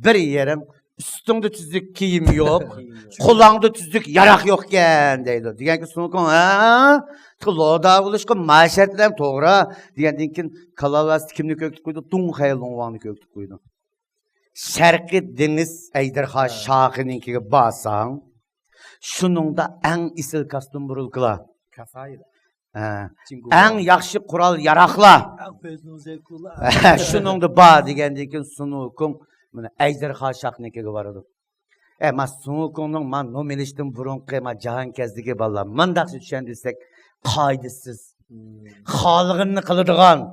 bir yerin üstünde tüzlük kiyim yok, kulağında tüzlük yarak yokken deydi. Diyen ki sunukun loda buluşku maşertlerim toğra. Diyen ki kalavası kimlik köktük koydu, dun hayalın oğanı köktük koydu. Şarkı deniz Ejderha Şahı'nınki basan, şununda en isil kastım burulkula. Kafayla. En yakşı kural yarakla. En fezno zevkula. Şununda ba degendekin sunukun Ejderha Şahı'nınki vardı. Ma sunukunun man nomeliştin burunqı ma jahan kezdigi balla. Mandaqşı düşendisek kaydısız. Halığını kılıdıgan.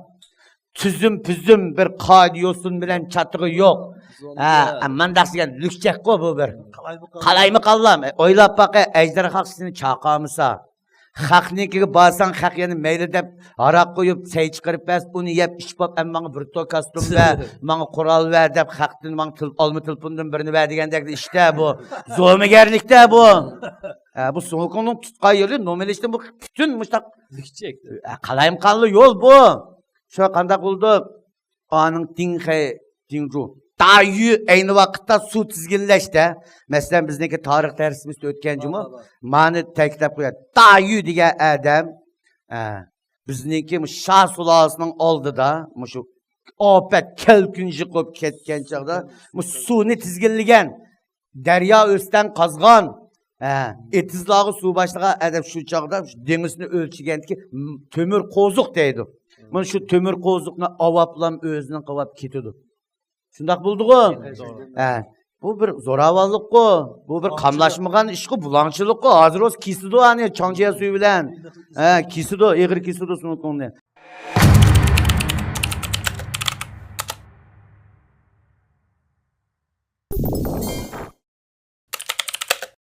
Tüzüm püzüm bir kadiyosun bilen çatığı yok. Mandaqşı gen lükçek ko bu bir. Kalayımı kallam. Oylap bakı Ejderha Şahı'nı çaqamısa. Haqnikiga basan haq yani meyli deb haraq qo'yib say chiqarib bas uni yeb ishbab manga bir to kostyum va manga qurol ver deb haqdan manga olma tilpundan birini ver degandek işte bu zo'migarlikda bu bu so'qonning tutqan yo'li nomelishdan bu bütün mustaq qalayim qalli yo'l bu shu qanday qildi aning dingru Dayı aynı vakitte su tizginleşti. Mesela bizdeki tarih dersimizde ötken cuma mani teklif koyar. Dayı diye adam bizdeki Şah sulasının oldu da şu opet kelkünci kop ketken çağda suni tizginligen derya üstten kazgan etizlağı su başlığa adam şu çağda denizini ölçügen ki tömür kozuk deydi. Şu tömür kozukna avaplam özünün kavap ketiyordu. Şundaq bulduğu. Bu bir zoravallık ko. Bu bir kamlaşmagan iş ko, bulançılık ko. Hazır olsun kisidu hani çancıya suyu bilen. Kisidu, eğri kisidu sunu konu.